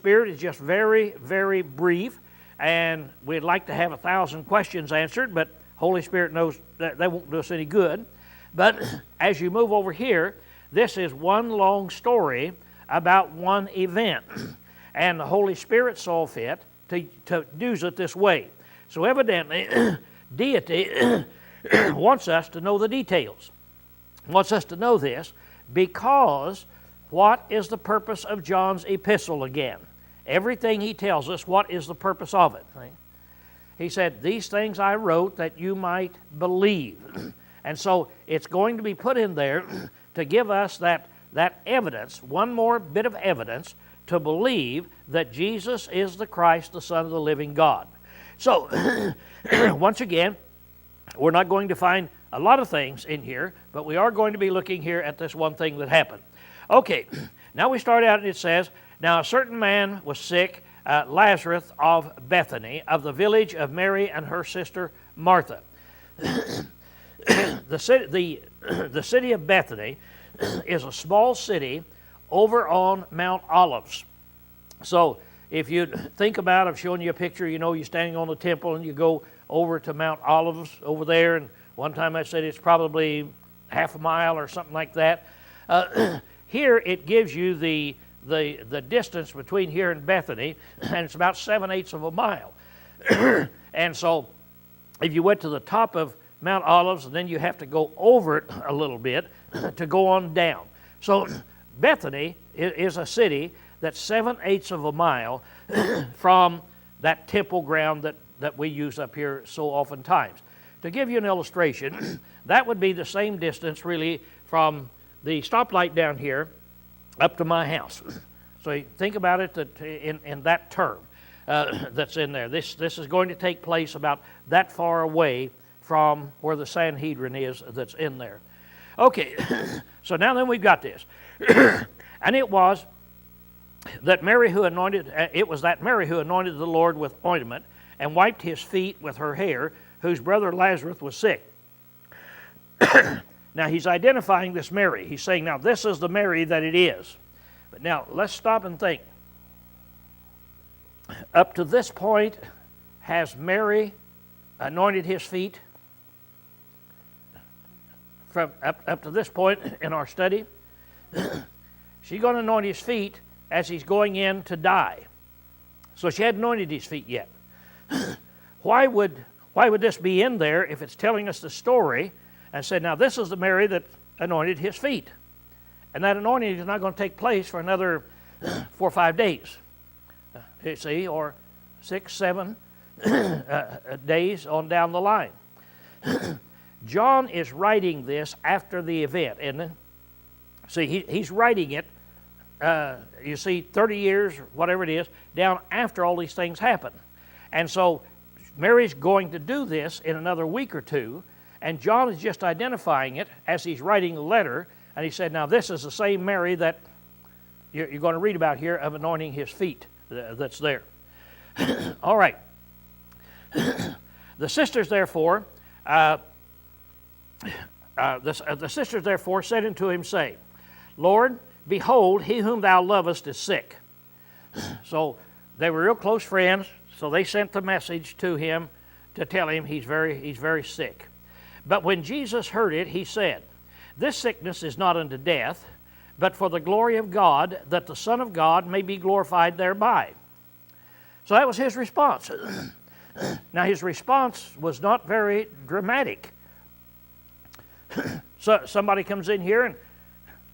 Spirit is just very, very brief, and we'd like to have 1,000 questions answered, but Holy Spirit knows that they won't do us any good. But as you move over here, this is one long story about one event, and the Holy Spirit saw fit to use it this way. So evidently, deity wants us to know the details, wants us to know this, because what is the purpose of John's epistle again? Everything he tells us, what is the purpose of it? He said, these things I wrote that you might believe. And so it's going to be put in there to give us that evidence, one more bit of evidence, to believe that Jesus is the Christ, the Son of the living God. So, once again, we're not going to find a lot of things in here, but we are going to be looking here at this one thing that happened. Okay, now we start out and it says, now a certain man was sick, Lazarus of Bethany, of the village of Mary and her sister Martha. The city of Bethany is a small city over on Mount Olives. So if you think about, I've shown you a picture, you're standing on the temple and you go over to Mount Olives over there, and one time I said it's probably half a mile or something like that. Here it gives you the distance between here and Bethany, and it's about 7/8 of a mile. And so if you went to the top of Mount Olives, and then you have to go over it a little bit to go on down. So Bethany is a city that's 7/8 of a mile from that temple ground that we use up here so oftentimes. To give you an illustration, that would be the same distance really from the stoplight down here up to my house. So you think about it in that term that's in there. This is going to take place about that far away from where the Sanhedrin is that's in there. Okay, so now then we've got this. And it was that Mary who anointed the Lord with ointment and wiped his feet with her hair, whose brother Lazarus was sick. Now he's identifying this Mary. He's saying, now this is the Mary that it is. But now let's stop and think. Up to this point, has Mary anointed his feet? From up to this point in our study, she's going to anoint his feet as he's going in to die. So she hadn't anointed his feet yet. Why would this be in there if it's telling us the story and said, now this is the Mary that anointed his feet? And that anointing is not going to take place for another 4 or 5 days. You see, or 6, 7 days on down the line. John is writing this after the event, isn't it? See, he's writing it, 30 years, whatever it is, down after all these things happen. And so Mary's going to do this in another week or two, and John is just identifying it as he's writing the letter, and he said, now this is the same Mary that you're going to read about here of anointing his feet that's there. All right. The sisters therefore said unto him, saying, Lord, behold, he whom thou lovest is sick. So they were real close friends, so they sent the message to him to tell him he's very sick. But when Jesus heard it, he said, this sickness is not unto death, but for the glory of God, that the Son of God may be glorified thereby. So that was his response. Now his response was not very dramatic. So somebody comes in here and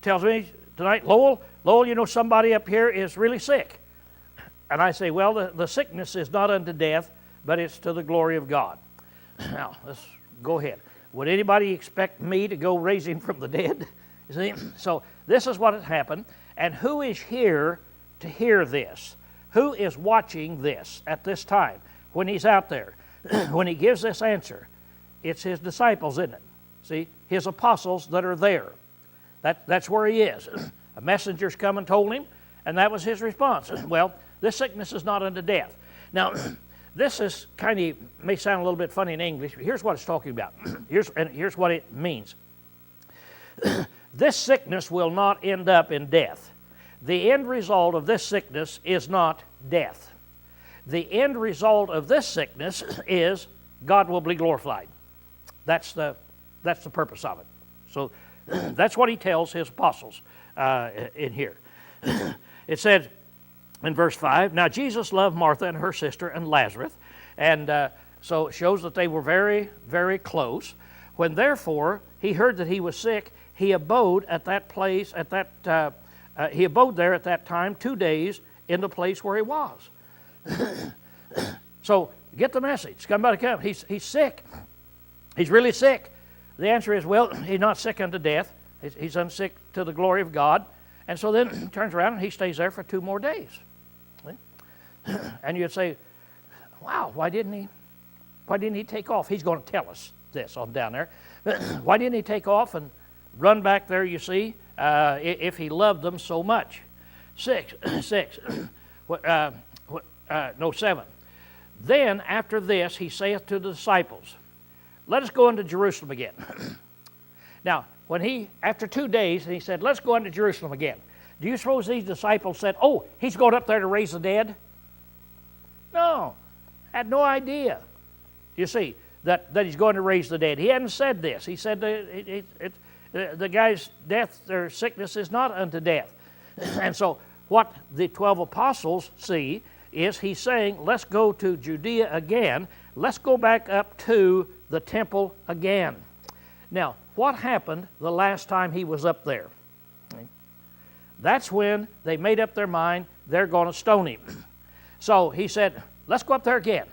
tells me tonight, Lowell, somebody up here is really sick. And I say, well, the sickness is not unto death, but it's to the glory of God. Now, let's go ahead. Would anybody expect me to go raise him from the dead? You see? So this is what has happened. And who is here to hear this? Who is watching this at this time when he's out there? When he gives this answer, it's his disciples, isn't it? See, his apostles that are there. That's where he is. A messenger's come and told him, and that was his response. Well, this sickness is not unto death. Now, this is may sound a little bit funny in English, but here's what it's talking about. Here's what it means. This sickness will not end up in death. the end result of this sickness is not death. The end result of this sickness is God will be glorified. That's the purpose of it. So that's what he tells his apostles in here. It said in verse 5, now Jesus loved Martha and her sister and Lazarus, and so it shows that they were very, very close. When therefore he heard that he was sick, he abode at that place, he abode there at that time 2 days in the place where he was. So get the message. Somebody come. He's sick. He's really sick. The answer is, well, he's not sick unto death. He's unsick to the glory of God. And so then he turns around and he stays there for 2 more days. And you'd say, wow, why didn't he take off? He's going to tell us this on down there. Why didn't he take off and run back there, you see, if he loved them so much? 7. Then after this he saith to the disciples, let us go into Jerusalem again. Now, after 2 days, he said, let's go into Jerusalem again. Do you suppose these disciples said, oh, he's going up there to raise the dead? No, had no idea. You see, that he's going to raise the dead. He hadn't said this. He said the guy's death or sickness is not unto death. And so what the 12 apostles see is he's saying, let's go to Judea again. Let's go back up to the temple again. Now, what happened the last time he was up there? That's when they made up their mind they're going to stone him. So he said, let's go up there again.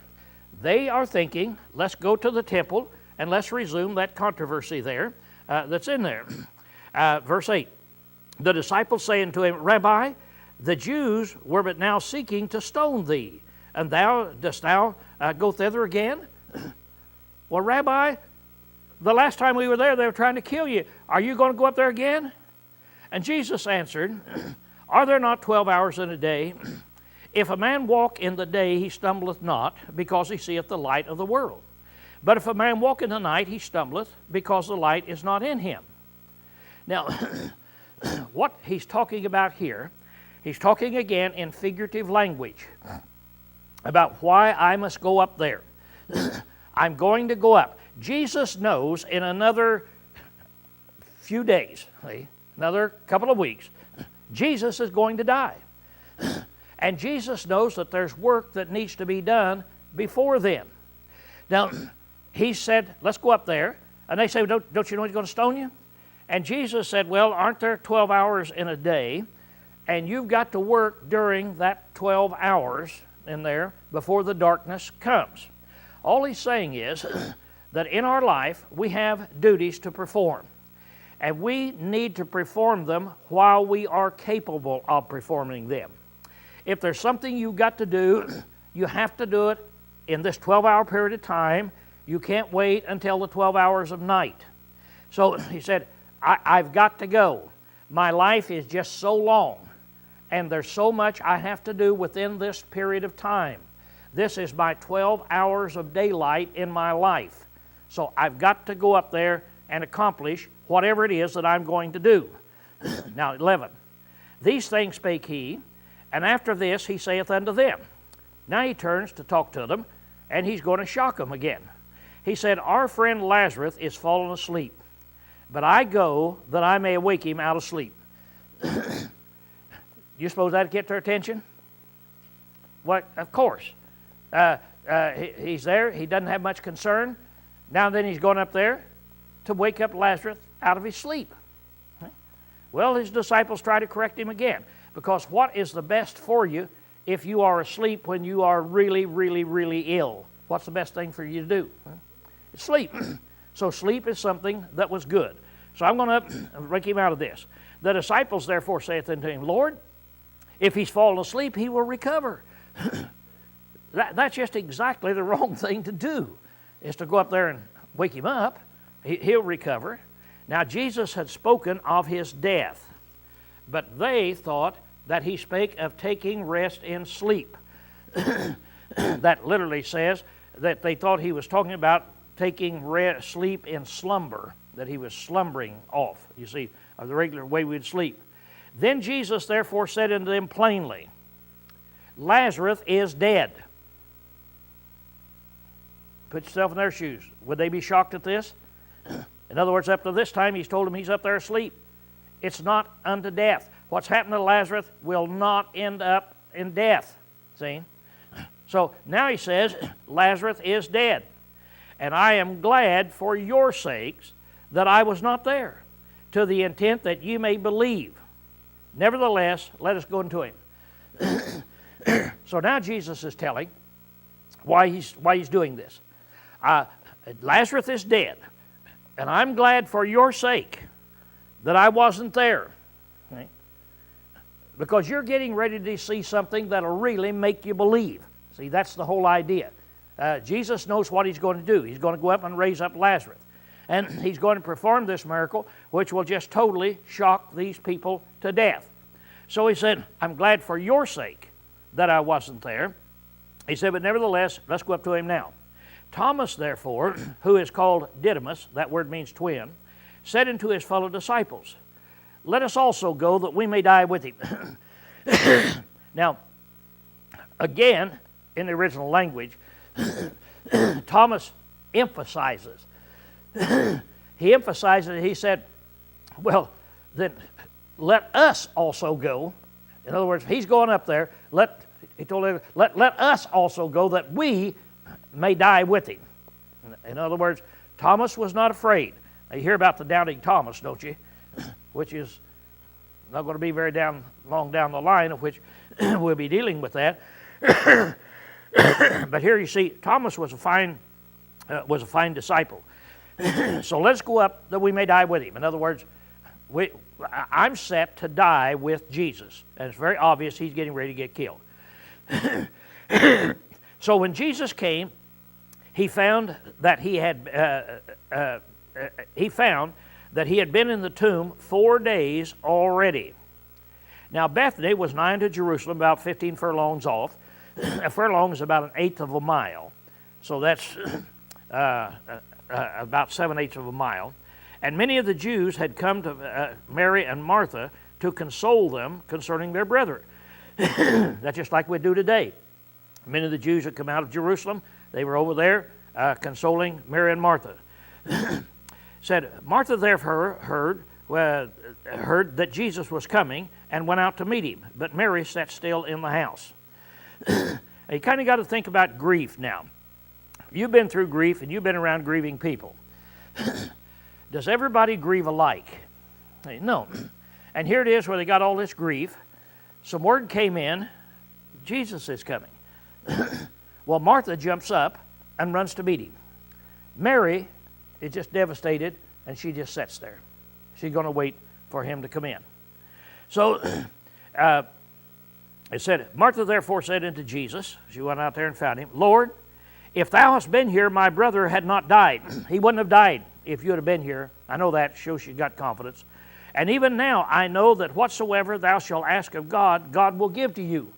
They are thinking, let's go to the temple and let's resume that controversy there that's in there. Verse 8, the disciples saying to him, Rabbi, the Jews were but now seeking to stone thee, and dost thou go thither again? Well, Rabbi, the last time we were there, they were trying to kill you. Are you going to go up there again? And Jesus answered, are there not 12 hours in a day? If a man walk in the day, he stumbleth not, because he seeth the light of the world. But if a man walk in the night, he stumbleth, because the light is not in him. Now, what he's talking about here, he's talking again in figurative language about why I must go up there. I'm going to go up. Jesus knows in another few days, another couple of weeks, Jesus is going to die. And Jesus knows that there's work that needs to be done before then. Now, he said, let's go up there. And they say, don't you know he's going to stone you? And Jesus said, well, aren't there 12 hours in a day? And you've got to work during that 12 hours in there before the darkness comes. All he's saying is that in our life we have duties to perform. And we need to perform them while we are capable of performing them. If there's something you've got to do, you have to do it in this 12-hour period of time. You can't wait until the 12 hours of night. So he said, I've got to go. My life is just so long, and there's so much I have to do within this period of time. This is my 12 hours of daylight in my life. So I've got to go up there and accomplish whatever it is that I'm going to do. Now, 11. These things spake he, and after this he saith unto them. Now he turns to talk to them, and he's going to shock them again. He said, our friend Lazarus is fallen asleep, but I go that I may awake him out of sleep. You suppose that'd get their attention? What? Of course. He's there. He doesn't have much concern. Now then he's going up there to wake up Lazarus out of his sleep. Well, his disciples try to correct him again, because what is the best for you if you are asleep when you are really, really, really ill? What's the best thing for you to do? It's sleep. So sleep is something that was good. So I'm going to wake him out of this. The disciples therefore saith unto him, Lord, if he's fallen asleep, he will recover. That's just exactly the wrong thing to do, is to go up there and wake him up. He'll recover. Now, Jesus had spoken of his death, but they thought that he spake of taking rest in sleep. That literally says that they thought he was talking about taking sleep in slumber, that he was slumbering off, you see, of the regular way we'd sleep. Then Jesus therefore said unto them plainly, Lazarus is dead. Put yourself in their shoes. Would they be shocked at this? In other words, up to this time, he's told them he's up there asleep. It's not unto death. What's happened to Lazarus will not end up in death. See? So now he says, Lazarus is dead. And I am glad for your sakes that I was not there, to the intent that you may believe. Nevertheless, let us go into him. So now Jesus is telling why he's doing this. Lazarus is dead, and I'm glad for your sake that I wasn't there. Okay? Because you're getting ready to see something that'll really make you believe. See, that's the whole idea. Jesus knows what he's going to do. He's going to go up and raise up Lazarus. And he's going to perform this miracle, which will just totally shock these people to death. So he said, I'm glad for your sake that I wasn't there. He said, but nevertheless, let's go up to him now. Thomas, therefore, who is called Didymus, that word means twin, said unto his fellow disciples, let us also go that we may die with him. Now, again, in the original language, Thomas emphasizes. He emphasizes, he said, well, then let us also go. In other words, he's going up there. He told him, let us also go that we may die with him. In other words, Thomas was not afraid. Now, you hear about the doubting Thomas, don't you? Which is not going to be very long down the line, of which we'll be dealing with that. But here you see, Thomas was a fine disciple. So let's go up that we may die with him. In other words, I'm set to die with Jesus. And it's very obvious he's getting ready to get killed. So when Jesus came, he found that he had been in the tomb 4 days already. Now Bethany was nigh to Jerusalem, about 15 furlongs off. A furlong is about 1/8 of a mile. So that's about 7/8 of a mile. And many of the Jews had come to Mary and Martha to console them concerning their brethren. That's just like we do today. Many of the Jews had come out of Jerusalem. They were over there consoling Mary and Martha. Said, Martha therefore heard that Jesus was coming and went out to meet him. But Mary sat still in the house. You kind of got to think about grief now. You've been through grief and you've been around grieving people. Does everybody grieve alike? No. And here it is where they got all this grief. Some word came in, Jesus is coming. Well, Martha jumps up and runs to meet him. Mary is just devastated, and she just sits there. She's going to wait for him to come in. So it said, Martha therefore said unto Jesus, she went out there and found him, Lord, if thou hast been here, my brother had not died. He wouldn't have died if you had been here. I know that. Shows she got confidence. And even now I know that whatsoever thou shalt ask of God, God will give to you.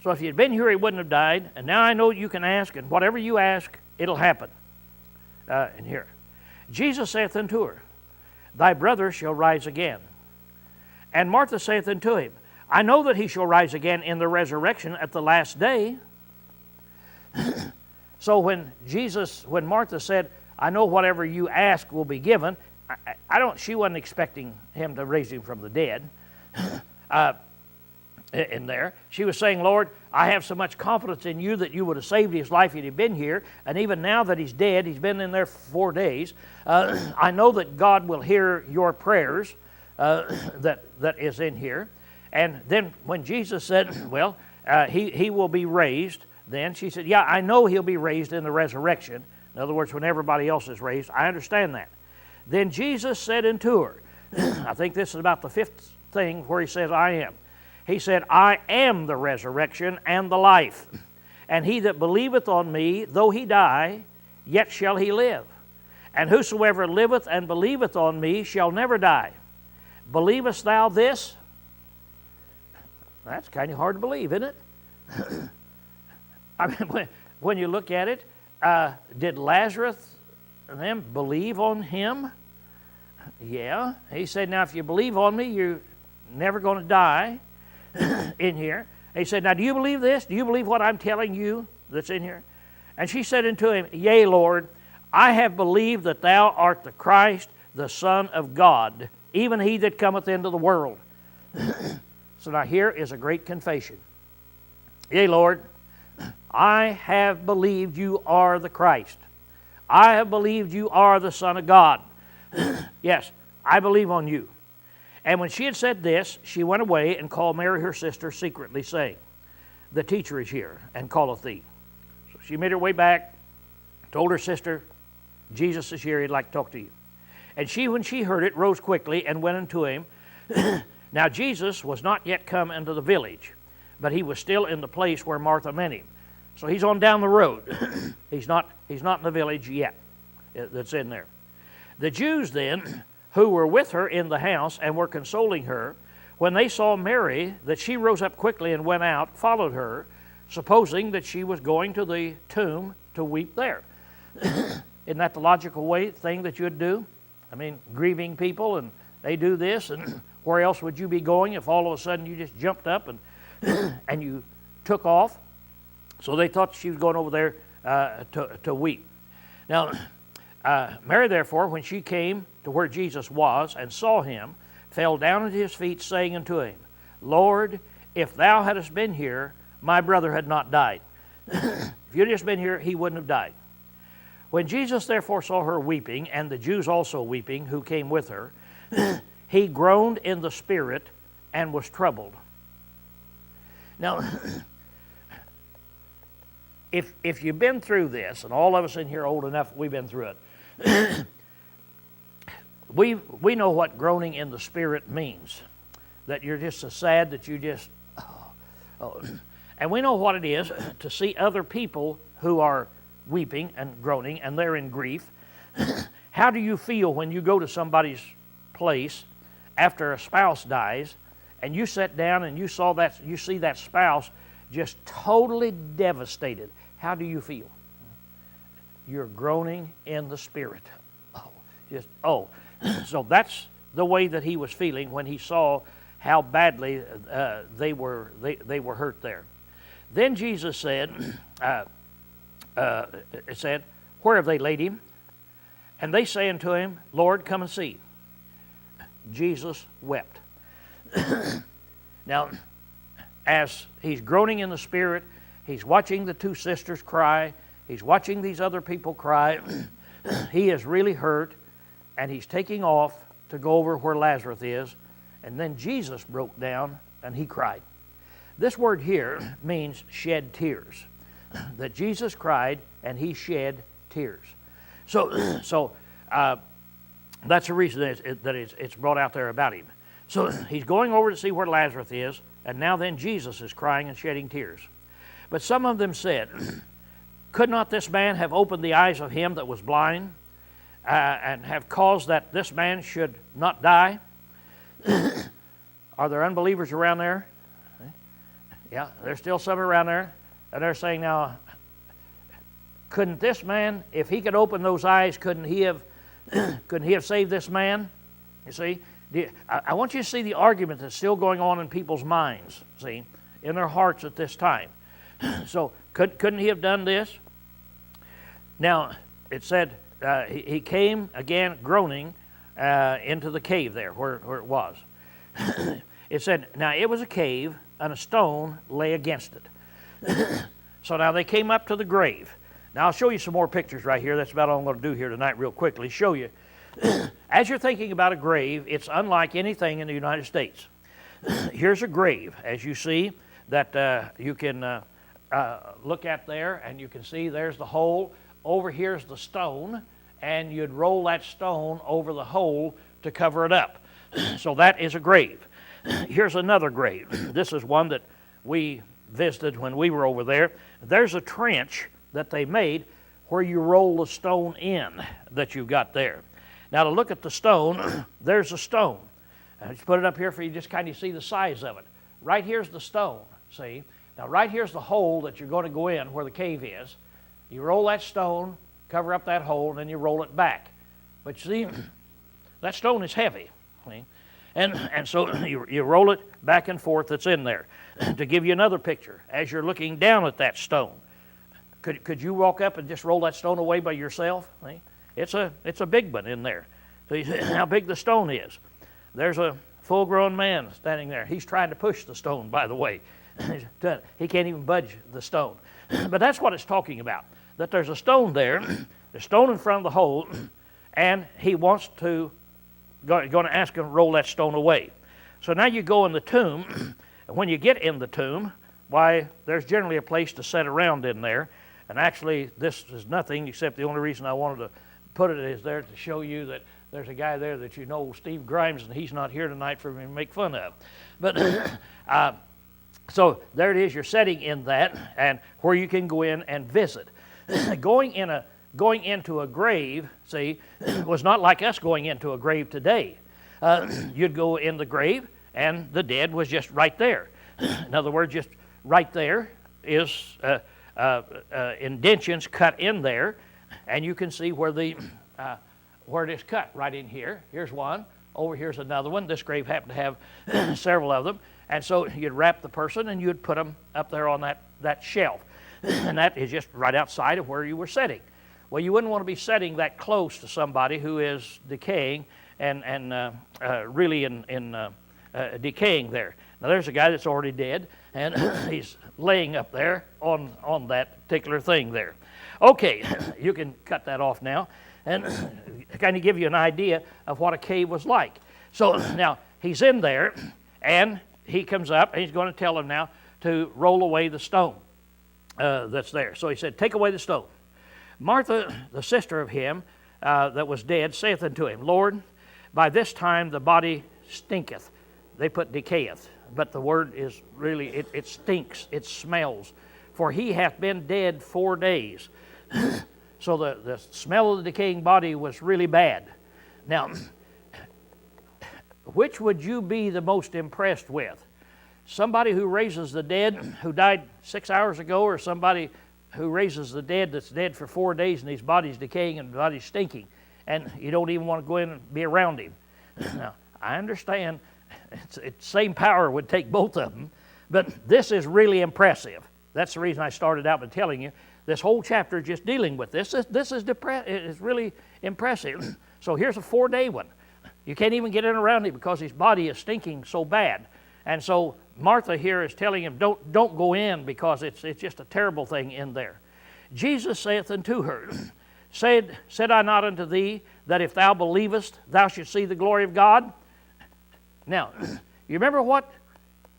So if you'd been here, he wouldn't have died. And now I know you can ask, and whatever you ask, it'll happen. And here, Jesus saith unto her, Thy brother shall rise again. And Martha saith unto him, I know that he shall rise again in the resurrection at the last day. So when Martha said, I know whatever you ask will be given, she wasn't expecting him to raise him from the dead. In there, she was saying, Lord, I have so much confidence in you that you would have saved his life if he'd been here. And even now that he's dead, he's been in there for 4 days. I know that God will hear your prayers that is in here. And then when Jesus said, well, he will be raised, then she said, yeah, I know he'll be raised in the resurrection. In other words, when everybody else is raised, I understand that. Then Jesus said unto her, I think this is about the 5th thing where he says, I am. He said, I am the resurrection and the life. And he that believeth on me, though he die, yet shall he live. And whosoever liveth and believeth on me shall never die. Believest thou this? That's kind of hard to believe, isn't it? I mean, when you look at it, did Lazarus and them believe on him? Yeah. He said, now if you believe on me, you're never going to die in here. He said, now do you believe this? Do you believe what I'm telling you that's in here? And she said unto him, Yea, Lord, I have believed that thou art the Christ, the Son of God, even he that cometh into the world. So now here is a great confession. Yea, Lord, I have believed you are the Christ. I have believed you are the Son of God. Yes, I believe on you. And when she had said this, she went away and called Mary her sister secretly, saying, The teacher is here, and calleth thee. So she made her way back, told her sister, Jesus is here, he'd like to talk to you. And she, when she heard it, rose quickly and went unto him. Now Jesus was not yet come into the village, but he was still in the place where Martha met him. So he's on down the road. He's not in the village yet that's in there. The Jews then, who were with her in the house and were consoling her, when they saw Mary, that she rose up quickly and went out, followed her, supposing that she was going to the tomb to weep there. Isn't that the logical thing that you'd do? I mean, grieving people, and they do this, and where else would you be going if all of a sudden you just jumped up and you took off? So they thought she was going over there to weep. Now, Mary, therefore, when she came to where Jesus was and saw him, fell down at his feet, saying unto him, Lord, if thou hadst been here, my brother had not died. If you'd just been here, he wouldn't have died. When Jesus therefore saw her weeping, and the Jews also weeping, who came with her, he groaned in the spirit and was troubled. Now, if you've been through this, and all of us in here old enough, we've been through it, we know what groaning in the spirit means. That you're just so sad that you just, oh. And we know what it is to see other people who are weeping and groaning, and they're in grief. How do you feel when you go to somebody's place after a spouse dies, and you sit down and you see that spouse just totally devastated? How do you feel? You're groaning in the spirit. So that's the way that he was feeling when he saw how badly they were hurt there. Then Jesus said, it said, Where have they laid him? And they say unto him, Lord, come and see. Jesus wept. Now, as he's groaning in the spirit, he's watching the two sisters cry, he's watching these other people cry, he is really hurt, and he's taking off to go over where Lazarus is, and then Jesus broke down and he cried. This word here means shed tears. That Jesus cried and he shed tears. So that's the reason that it's brought out there about him. So he's going over to see where Lazarus is, and now then Jesus is crying and shedding tears. But some of them said, Could not this man have opened the eyes of him that was blind, and have caused that this man should not die? Are there unbelievers around there? Yeah, there's still some around there. And they're saying, now, couldn't this man, if he could open those eyes, couldn't he have saved this man? You see, I want you to see the argument that's still going on in people's minds, see, in their hearts at this time. So, couldn't he have done this? Now, it said he came again groaning into the cave there where it was. It said, now it was a cave, and a stone lay against it. So now they came up to the grave. Now I'll show you some more pictures right here. That's about all I'm going to do here tonight real quickly. Show you. As you're thinking about a grave, it's unlike anything in the United States. Here's a grave, as you see, that you can look at there, and you can see there's the hole. Over here's the stone, and you'd roll that stone over the hole to cover it up. So that is a grave. Here's another grave. This is one that we visited when we were over there. There's a trench that they made where you roll the stone in that you've got there. Now to look at the stone, there's a stone. Just put it up here for you just kind of see the size of it. Right here's the stone, see? Now right here's the hole that you're going to go in where the cave is. You roll that stone, cover up that hole, and then you roll it back. But you see, that stone is heavy. See? And so you roll it back and forth. It's in there. To give you another picture, as you're looking down at that stone, could you walk up and just roll that stone away by yourself? See? It's a big one in there. So you see how big the stone is. There's a full-grown man standing there. He's trying to push the stone, by the way. He can't even budge the stone. But that's what it's talking about, that there's a stone there, the stone in front of the hole, and he wants to, going to ask him to roll that stone away. So now you go in the tomb, and when you get in the tomb, why, there's generally a place to sit around in there. And actually, this is nothing except the only reason I wanted to put it is there to show you that there's a guy there that you know, Steve Grimes, and he's not here tonight for me to make fun of. But so there it is, you're sitting in that, and where you can go in and visit. Going into a grave, see, was not like us going into a grave today. You'd go in the grave, and the dead was just right there. In other words, just right there is indentions cut in there, and you can see where it is cut right in here. Here's one. Over here's another one. This grave happened to have several of them. And so you'd wrap the person and you'd put them up there on that shelf. And that is just right outside of where you were sitting. Well, you wouldn't want to be sitting that close to somebody who is decaying and really in decaying there. Now there's a guy that's already dead, and he's laying up there on that particular thing there. Okay, you can cut that off now and kind of give you an idea of what a cave was like. So now he's in there, and he comes up, and he's going to tell him now to roll away the stone that's there. So he said, take away the stone. Martha, the sister of him that was dead, saith unto him, Lord, by this time the body stinketh. They put decayeth, but the word is really, it stinks, it smells. For he hath been dead 4 days. So the smell of the decaying body was really bad. Now, which would you be the most impressed with? Somebody who raises the dead who died 6 hours ago, or somebody who raises the dead that's dead for 4 days and his body's decaying and the body's stinking, and you don't even want to go in and be around him? Now, I understand same power would take both of them, but this is really impressive. That's the reason I started out by telling you this whole chapter is just dealing with this. This is really impressive. So here's a 4-day one. You can't even get in around him because his body is stinking so bad. And so Martha here is telling him, don't go in because it's just a terrible thing in there. Jesus saith unto her, said I not unto thee that if thou believest, thou shalt see the glory of God? Now, you remember what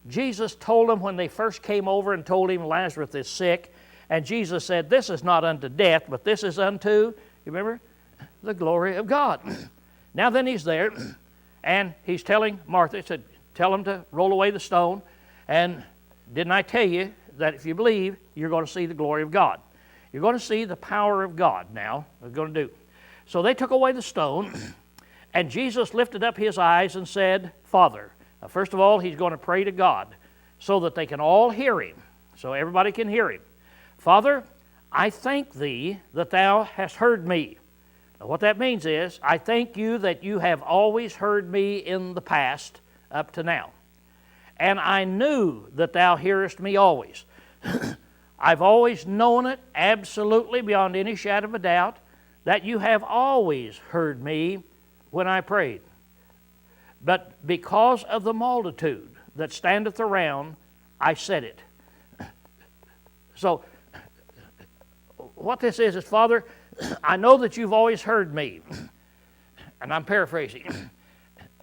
Jesus told them when they first came over and told him Lazarus is sick? And Jesus said, this is not unto death, but this is unto, you remember, the glory of God. Now then he's there, and he's telling Martha, he said, tell him to roll away the stone. And didn't I tell you that if you believe, you're going to see the glory of God? You're going to see the power of God now. We're going to do. So they took away the stone, and Jesus lifted up his eyes and said, Father. Now, first of all, he's going to pray to God so that they can all hear him, so everybody can hear him. Father, I thank thee that thou hast heard me. Now, what that means is, I thank you that you have always heard me in the past up to now. And I knew that thou hearest me always. I've always known it absolutely beyond any shadow of a doubt that you have always heard me when I prayed. But because of the multitude that standeth around, I said it. So, what this is, Father, I know that you've always heard me. And I'm paraphrasing.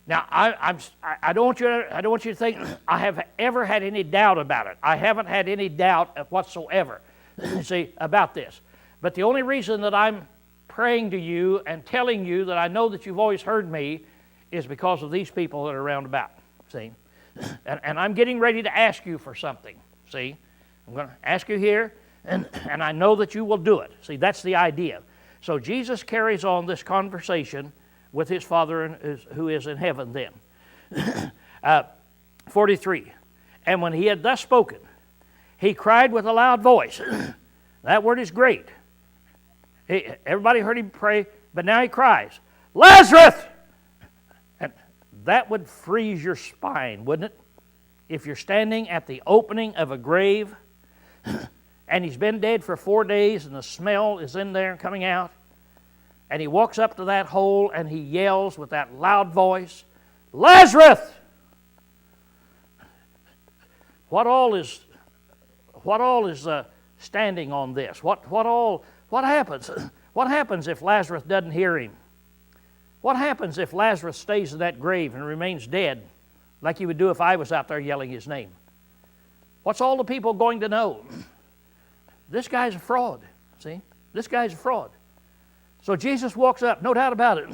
Now, I don't want you to think I have ever had any doubt about it. I haven't had any doubt whatsoever, see, about this. But the only reason that I'm praying to you and telling you that I know that you've always heard me is because of these people that are around about, see. And I'm getting ready to ask you for something, see. I'm going to ask you here, and I know that you will do it. See, that's the idea. So Jesus carries on this conversation with his Father who is in heaven then. 43. And when he had thus spoken, he cried with a loud voice. That word is great. Everybody heard him pray, but now he cries, Lazarus, that would freeze your spine, wouldn't it? If you're standing at the opening of a grave and he's been dead for 4 days and the smell is in there and coming out, and he walks up to that hole and he yells with that loud voice, "Lazarus!" What all is standing on this? What happens? What happens if Lazarus doesn't hear him? What happens if Lazarus stays in that grave and remains dead, like he would do if I was out there yelling his name? What's all the people going to know? This guy's a fraud. See? This guy's a fraud. So Jesus walks up, no doubt about it.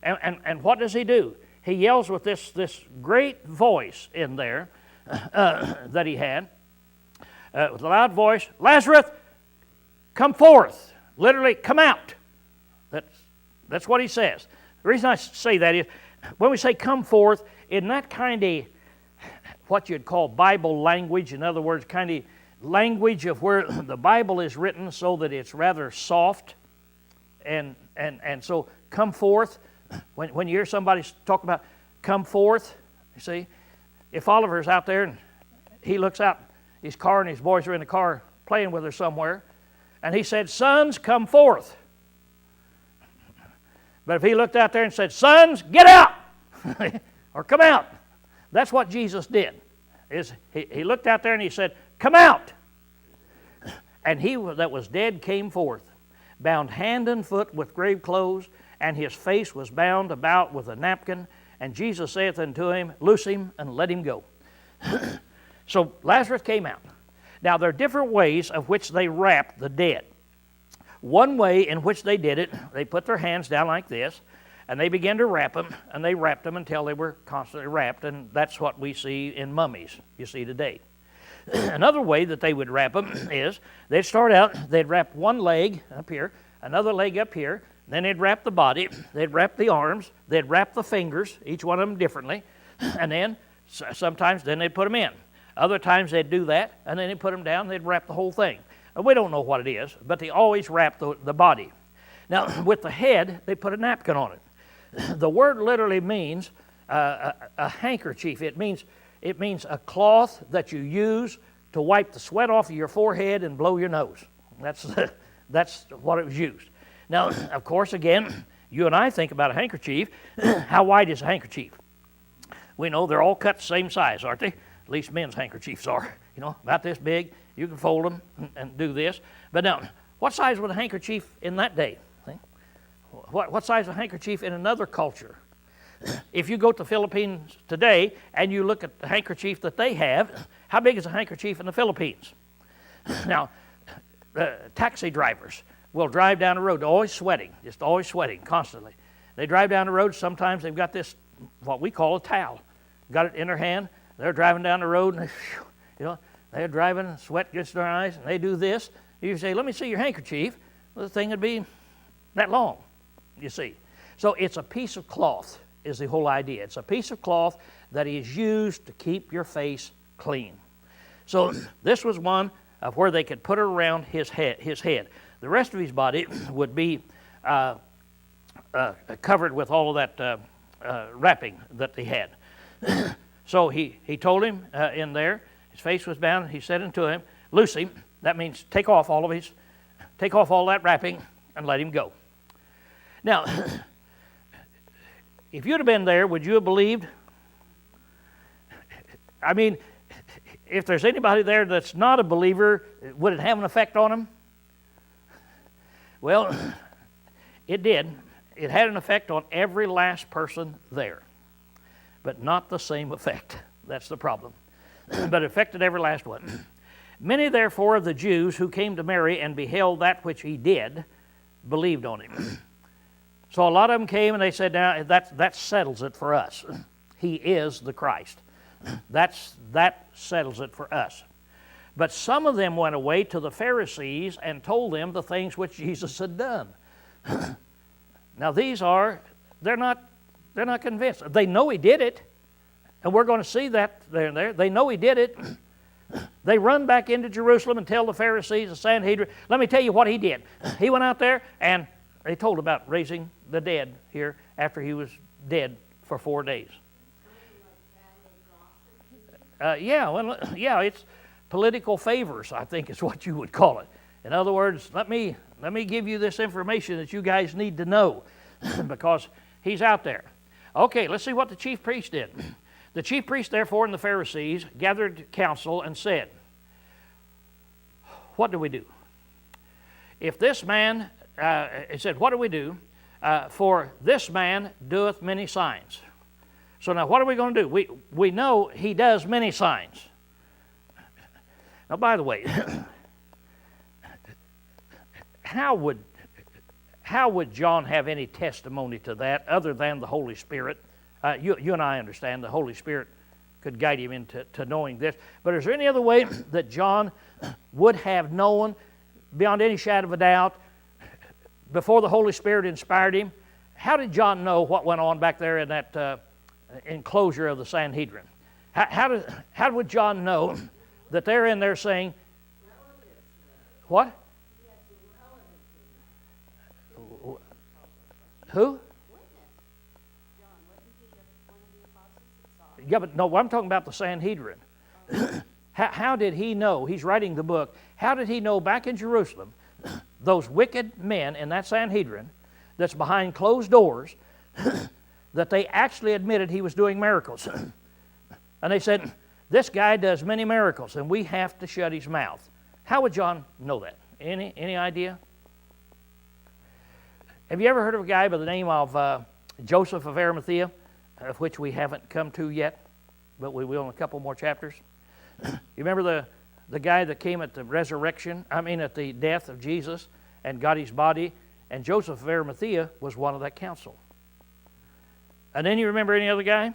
And what does he do? He yells with this great voice in there that he had, with a loud voice, "Lazarus, come forth." Literally, come out. That's what he says. The reason I say that is, when we say come forth, in that kind of what you'd call Bible language, in other words, kind of language of where the Bible is written so that it's rather soft, and so come forth, when you hear somebody talk about come forth, you see, if Oliver's out there and he looks out his car and his boys are in the car playing with her somewhere, and he said, "Sons, come forth." But if he looked out there and said, "Sons, get out," or "Come out," that's what Jesus did. He looked out there and he said, "Come out." And he that was dead came forth, bound hand and foot with grave clothes, and his face was bound about with a napkin. And Jesus saith unto him, "Loose him and let him go." So Lazarus came out. Now there are different ways of which they wrapped the dead. One way in which they did it, they put their hands down like this, and they began to wrap them, and they wrapped them until they were constantly wrapped, and that's what we see in mummies, you see today. Another way that they would wrap them is, they'd start out, they'd wrap one leg up here, another leg up here, then they'd wrap the body, they'd wrap the arms, they'd wrap the fingers, each one of them differently, and then sometimes then they'd put them in. Other times they'd do that, and then they'd put them down, they'd wrap the whole thing. We don't know what it is, but they always wrap the body. Now, with the head, they put a napkin on it. The word literally means a handkerchief. It means a cloth that you use to wipe the sweat off of your forehead and blow your nose. That's what it was used. Now, of course, again, you and I think about a handkerchief. How wide is a handkerchief? We know they're all cut the same size, aren't they? At least men's handkerchiefs are, about this big. You can fold them and do this. But now, what size was a handkerchief in that day? What size of a handkerchief in another culture? If you go to the Philippines today and you look at the handkerchief that they have, how big is a handkerchief in the Philippines? Now, taxi drivers will drive down the road, always sweating, just always sweating constantly. They drive down the road, sometimes they've got this, what we call a towel. Got it in their hand, they're driving down the road, and they're driving, sweat gets in their eyes, and they do this. You say, "Let me see your handkerchief." Well, the thing would be that long, you see. So it's a piece of cloth is the whole idea. It's a piece of cloth that is used to keep your face clean. So this was one of where they could put it around his head. The rest of his body would be covered with all of that wrapping that they had. So he told him in there, his face was bound. He said unto him, "Loose him." That means take off all that wrapping and let him go. Now, if you'd have been there, would you have believed? I mean, if there's anybody there that's not a believer, would it have an effect on them? Well, it did. It had an effect on every last person there, but not the same effect. That's the problem. But it affected every last one. Many, therefore, of the Jews who came to Mary and beheld that which he did, believed on him. So a lot of them came and they said, "Now that settles it for us. He is the Christ. That settles it for us." But some of them went away to the Pharisees and told them the things which Jesus had done. Now they're not convinced. They know he did it, and we're going to see that there. They know he did it. They run back into Jerusalem and tell the Pharisees, the Sanhedrin, "Let me tell you what he did. He went out there and they told about raising the dead here after he was dead for 4 days. Yeah, it's political favors, I think is what you would call it. In other words, let me give you this information that you guys need to know because he's out there. Okay, let's see what the chief priest did. The chief priest, therefore, and the Pharisees gathered counsel and said, what do we do? If this man, it said, what do we do? For this man doeth many signs. So now what are we going to do? We know he does many signs. Now, by the way, how would John have any testimony to that other than the Holy Spirit? You and I understand the Holy Spirit could guide him into knowing this. But is there any other way that John would have known beyond any shadow of a doubt before the Holy Spirit inspired him? How did John know what went on back there in that enclosure of the Sanhedrin? How would John know that they're in there saying, what? Who? Yeah, but no, I'm talking about the Sanhedrin. How did he know? He's writing the book. How did he know back in Jerusalem, those wicked men in that Sanhedrin that's behind closed doors, that they actually admitted he was doing miracles? And they said, this guy does many miracles, and we have to shut his mouth. How would John know that? Any idea? Have you ever heard of a guy by the name of Joseph of Arimathea, of which we haven't come to yet, but we will in a couple more chapters? You remember the guy that came at the at the death of Jesus and got his body, and Joseph of Arimathea was one of that council. And then you remember any other guy?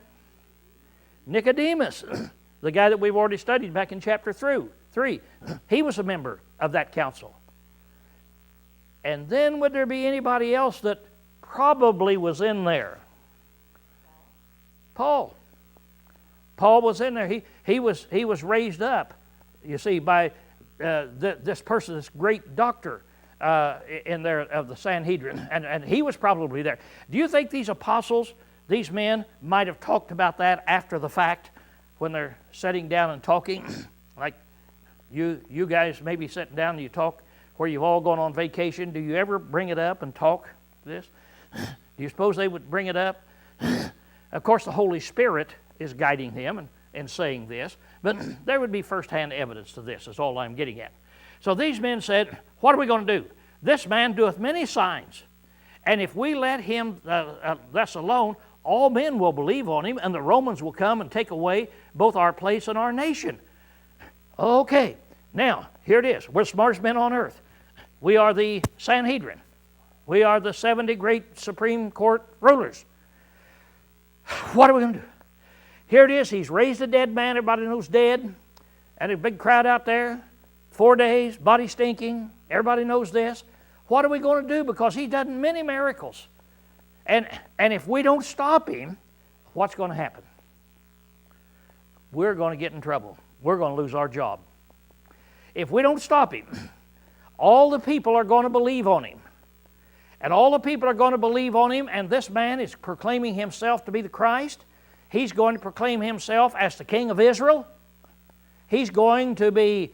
Nicodemus, the guy that we've already studied back in chapter 3. He was a member of that council. And then would there be anybody else that probably was in there? Paul. Paul was in there. He was raised up, you see, by this person, this great doctor in there of the Sanhedrin, and he was probably there. Do you think these apostles, these men, might have talked about that after the fact when they're sitting down and talking? Like you guys maybe sitting down and you talk where you've all gone on vacation. Do you ever bring it up and talk this? Do you suppose they would bring it up? Of course, the Holy Spirit is guiding them and saying this, but there would be firsthand evidence to this, is all I'm getting at. So these men said, what are we going to do? This man doeth many signs, and if we let him thus alone, all men will believe on him, and the Romans will come and take away both our place and our nation. Okay, now, here it is. We're the smartest men on earth. We are the Sanhedrin. We are the 70 great Supreme Court rulers. What are we going to do? Here it is. He's raised a dead man. Everybody knows dead. And a big crowd out there. 4 days, body stinking. Everybody knows this. What are we going to do? Because he's done many miracles. And if we don't stop him, what's going to happen? We're going to get in trouble. We're going to lose our job. If we don't stop him, all the people are going to believe on him. And all the people are going to believe on him, and this man is proclaiming himself to be the Christ. He's going to proclaim himself as the King of Israel. He's going to be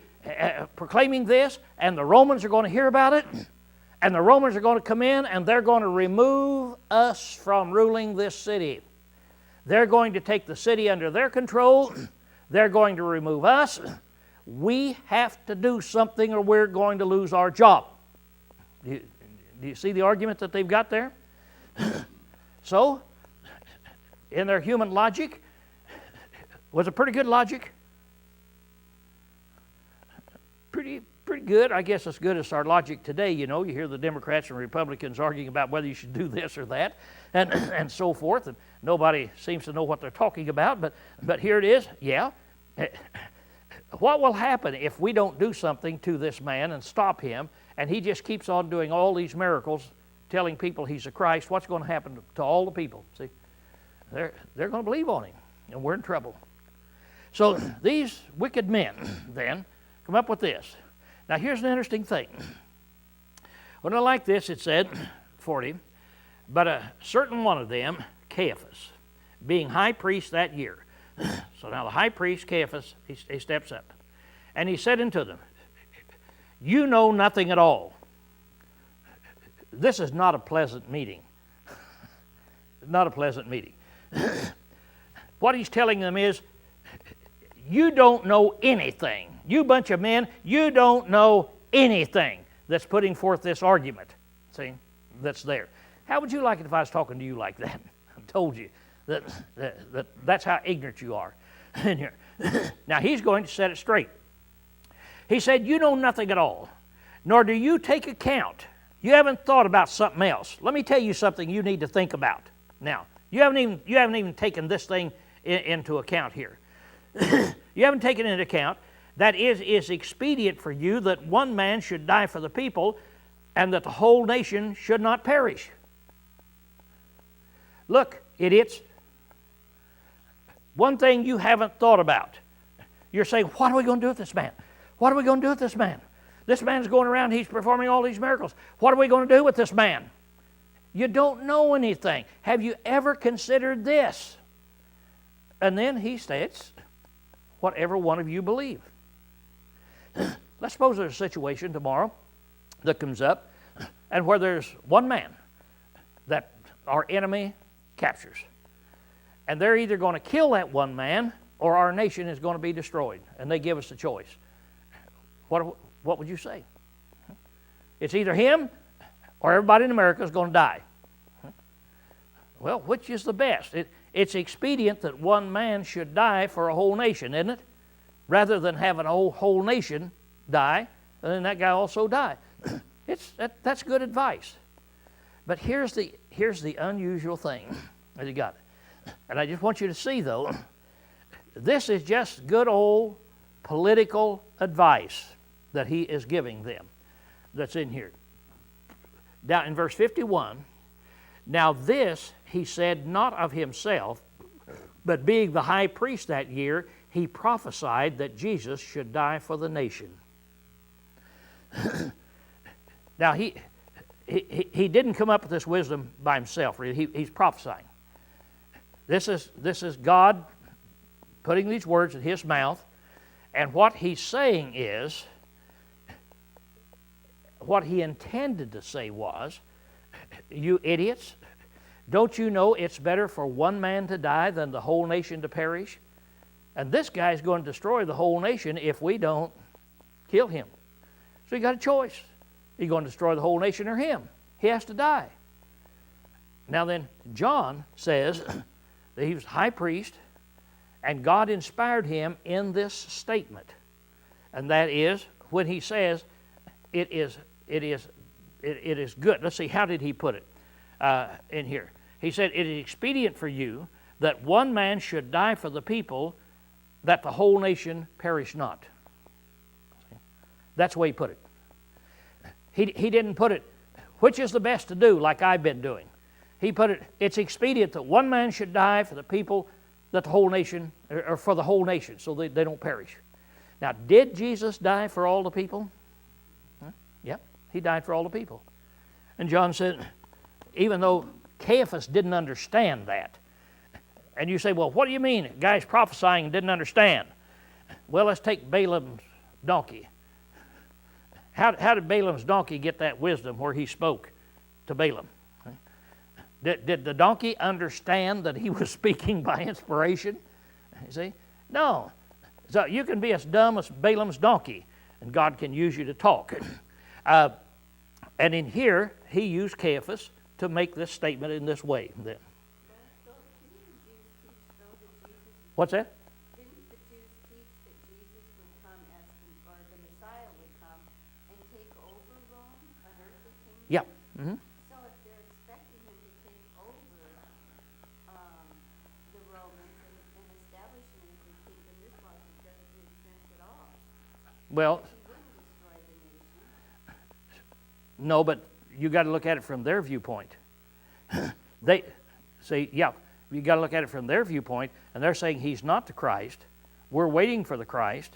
proclaiming this, and the Romans are going to hear about it. And the Romans are going to come in, and they're going to remove us from ruling this city. They're going to take the city under their control. They're going to remove us. We have to do something or we're going to lose our job. Do you see the argument that they've got there? So, in their human logic, was it pretty good logic? Pretty good. I guess as good as our logic today, you know. You hear the Democrats and Republicans arguing about whether you should do this or that and so forth, and nobody seems to know what they're talking about, but here it is. Yeah. What will happen if we don't do something to this man and stop him, and he just keeps on doing all these miracles, telling people he's a Christ? What's going to happen to all the people? See, they're going to believe on him, and we're in trouble. So these wicked men then come up with this. Now here's an interesting thing. When I like this, it said, 40, but a certain one of them, Caiaphas, being high priest that year. So now the high priest, Caiaphas, he steps up. And he said unto them, you know nothing at all. This is not a pleasant meeting. Not a pleasant meeting. What he's telling them is, you don't know anything. You bunch of men, you don't know anything that's putting forth this argument, see, that's there. How would you like it if I was talking to you like that? I told you that's how ignorant you are. Now he's going to set it straight. He said, you know nothing at all, nor do you take account. You haven't thought about something else. Let me tell you something you need to think about. Now, you haven't even taken this thing into account here. You haven't taken into account that it is expedient for you that one man should die for the people, and that the whole nation should not perish. Look, idiots. One thing you haven't thought about. You're saying, what are we going to do with this man? What are we going to do with this man? This man's going around, he's performing all these miracles. What are we going to do with this man? You don't know anything. Have you ever considered this? And then he states, whatever one of you believe. Let's suppose there's a situation tomorrow that comes up, and where there's one man that our enemy captures. And they're either going to kill that one man, or our nation is going to be destroyed. And they give us a choice. What would you say? It's either him, or everybody in America is going to die. Well, which is the best? It's expedient that one man should die for a whole nation, isn't it? Rather than having a whole nation die, and then that guy also die. That's good advice. But here's the unusual thing that you got. And I just want you to see, though, this is just good old political advice that he is giving them that's in here. Now in verse 51, now this he said not of himself, but being the high priest that year, he prophesied that Jesus should die for the nation. Now he didn't come up with this wisdom by himself. Really. He's prophesying. This is God putting these words in his mouth, and what he's saying is, what he intended to say was, you idiots, don't you know it's better for one man to die than the whole nation to perish? And this guy's going to destroy the whole nation if we don't kill him. So you got a choice. You're going to destroy the whole nation or him. He has to die. Now then, John says that he was high priest, and God inspired him in this statement. And that is when he says, it is good. Let's see, how did he put it in here? He said, it is expedient for you that one man should die for the people, that the whole nation perish not. That's the way he put it. He didn't put it, which is the best to do, like I've been doing. He put it, it's expedient that one man should die for the people, that the whole nation, or for the whole nation, so they don't perish. Now, did Jesus die for all the people? Yep, he died for all the people. And John said, even though Caiaphas didn't understand that, and you say, well, what do you mean? The guy's prophesying and didn't understand. Well, let's take Balaam's donkey. How did Balaam's donkey get that wisdom where he spoke to Balaam? Did the donkey understand that he was speaking by inspiration? You see? No. So you can be as dumb as Balaam's donkey, and God can use you to talk. And in here, he used Caiaphas to make this statement in this way. Then. What's that? Didn't the Jews teach that Jesus would come or the Messiah would come and take over Rome, an earthly kingdom? Yeah. Mm-hmm. So if they're expecting him to take over the Romans and establish an earthly kingdom, this logic doesn't make sense at all. Well, He wouldn't destroy the nation. no, but you got to look at it from their viewpoint. They say, yeah, you got to look at it from their viewpoint, and they're saying he's not the Christ. We're waiting for the Christ,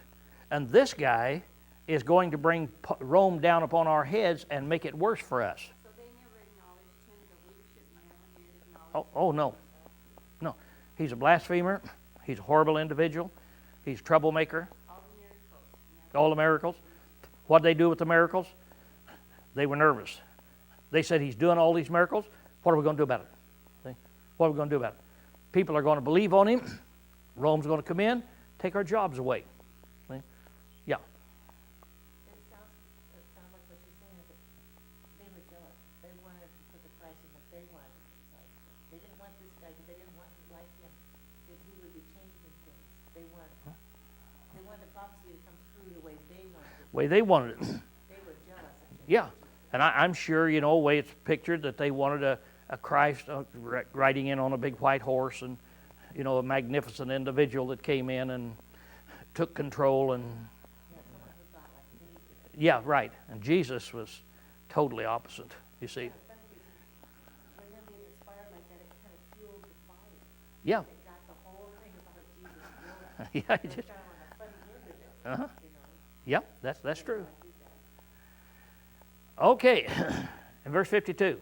and this guy is going to bring Rome down upon our heads and make it worse for us. So they never acknowledged him, the leadership never acknowledged Oh no. He's a blasphemer. He's a horrible individual. He's a troublemaker. All the miracles. All the miracles. What did they do with the miracles? They were nervous. They said, he's doing all these miracles. What are we going to do about it? See? What are we going to do about it? People are going to believe on him. Rome's going to come in, take our jobs away. See? Yeah. It sounds like what you're saying is that they were jealous. They wanted to put the Christ in that they wanted to criticize him. They didn't want this guy, but they didn't want like him, that he would be changing things. They wanted the prophecy to come through the way they wanted it. Way they wanted it. They were jealous. Yeah. And I'm sure, you know, the way it's pictured, that they wanted a Christ riding in on a big white horse, and, you know, a magnificent individual that came in and took control. And Yeah, someone who thought like they did. yeah, right. And Jesus was totally opposite, you see. The funny thing is, for him being inspired like that, it kind of fueled the fire. Yeah. It got the whole thing about Jesus going. Yeah, It just, was kind of on the funny end of it, uh-huh. you know. Yeah, that's true. I did that. Okay, in verse 52,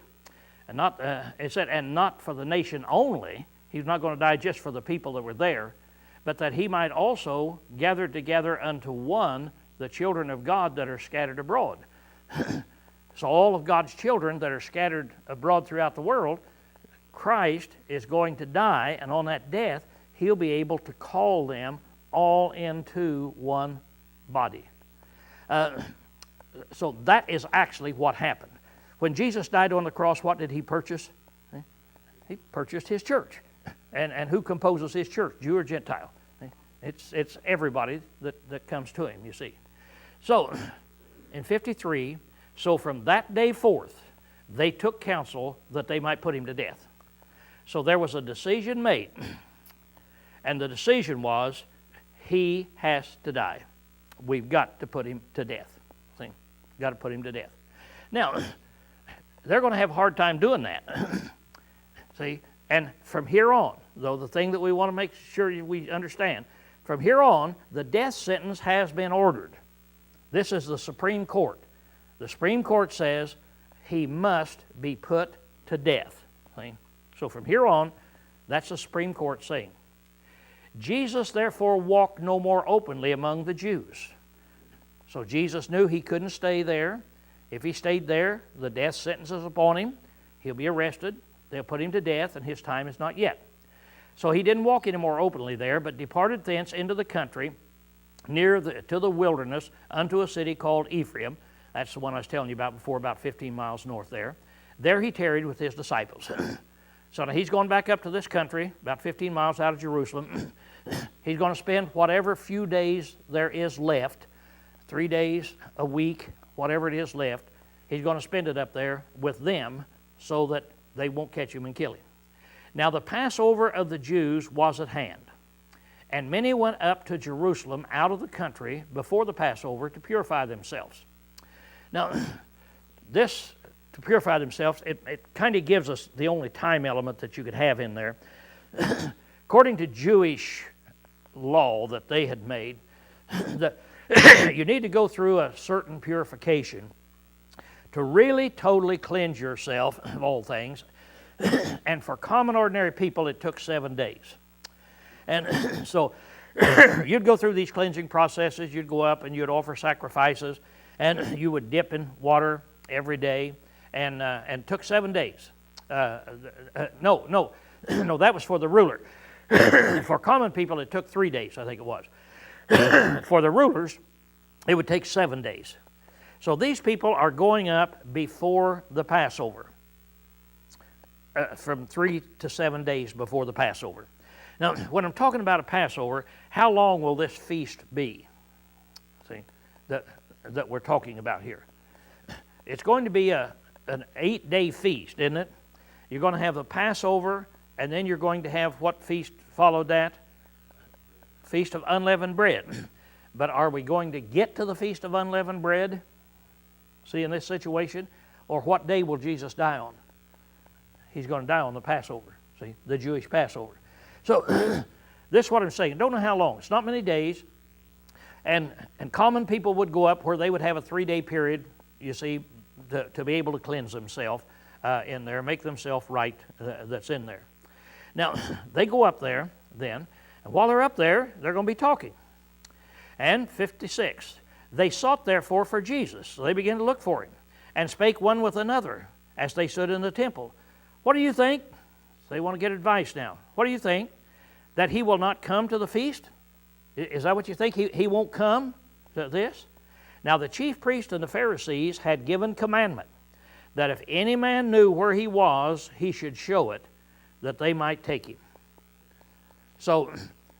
and not it said, and not for the nation only. He's not going to die just for the people that were there, but that he might also gather together unto one the children of God that are scattered abroad. So all of God's children that are scattered abroad throughout the world, Christ is going to die, and on that death, he'll be able to call them all into one body. So that is actually what happened. When Jesus died on the cross, what did he purchase? He purchased his church. And who composes his church, Jew or Gentile? It's everybody that comes to him, you see. So, in 53, so from that day forth, they took counsel that they might put him to death. So there was a decision made, and the decision was, he has to die. We've got to put him to death. See? Got to put him to death. Now, they're going to have a hard time doing that. See? And from here on, though, the thing that we want to make sure we understand, from here on, the death sentence has been ordered. This is the Supreme Court. The Supreme Court says he must be put to death. See? So from here on, that's the Supreme Court saying. Jesus therefore walked no more openly among the Jews. So Jesus knew he couldn't stay there. If he stayed there, the death sentence is upon him. He'll be arrested. They'll put him to death, and his time is not yet. So he didn't walk any more openly there, but departed thence into the country, to the wilderness, unto a city called Ephraim. That's the one I was telling you about before, about 15 miles north there. There he tarried with his disciples. So now he's going back up to this country, about 15 miles out of Jerusalem. He's going to spend whatever few days there is left, 3 days, a week, whatever it is left. He's going to spend it up there with them so that they won't catch him and kill him. Now the Passover of the Jews was at hand, and many went up to Jerusalem out of the country before the Passover to purify themselves. Now, this, to purify themselves, it kind of gives us the only time element that you could have in there. According to Jewish law that they had made, that you need to go through a certain purification to really totally cleanse yourself of all things. And for common ordinary people, it took 7 days. And so you'd go through these cleansing processes. You'd go up and you'd offer sacrifices, and you would dip in water every day, and took 7 days. No, that was for the ruler. For common people, it took 3 days, I think it was. For the rulers, it would take 7 days. So these people are going up before the Passover, from 3 to 7 days before the Passover. Now, when I'm talking about a Passover, how long will this feast be? See, that we're talking about here. It's going to be an 8-day feast, isn't it? You're going to have the Passover, and then you're going to have what feast followed that? Feast of Unleavened Bread. But are we going to get to the Feast of Unleavened Bread? See, in this situation? Or what day will Jesus die on? He's going to die on the Passover. See, the Jewish Passover. So, this is what I'm saying. Don't know how long. It's not many days. And common people would go up where they would have a 3-day period, you see, to be able to cleanse themselves in there, make themselves right that's in there. Now, they go up there then, and while they're up there, they're going to be talking. And 56, they sought therefore for Jesus. So they began to look for him, and spake one with another as they stood in the temple. What do you think? So they want to get advice now. What do you think? That he will not come to the feast? Is that what you think? He won't come to this? Now the chief priests and the Pharisees had given commandment that if any man knew where he was, he should show it, that they might take him. So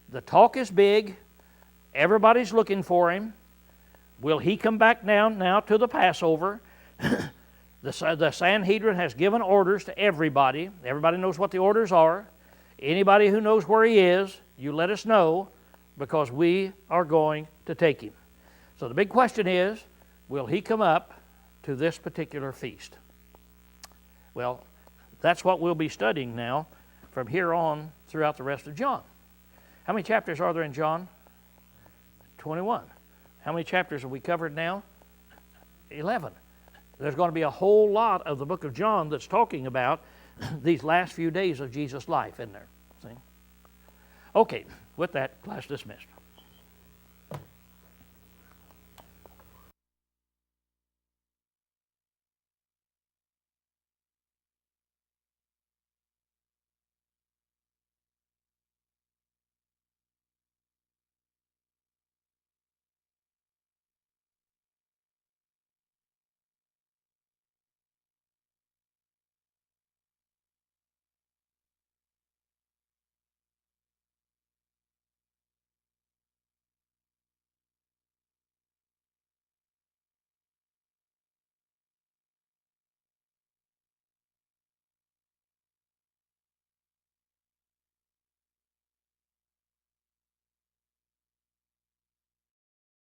the talk is big. Everybody's looking for him. Will he come back down now to the Passover? The Sanhedrin has given orders to everybody. Everybody knows what the orders are. Anybody who knows where he is, you let us know, because we are going to take him. So the big question is, will he come up to this particular feast? Well, that's what we'll be studying now from here on throughout the rest of John. How many chapters are there in John? 21. How many chapters have we covered now? 11. There's going to be a whole lot of the book of John that's talking about these last few days of Jesus' life in there. See? Okay, with that, class dismissed.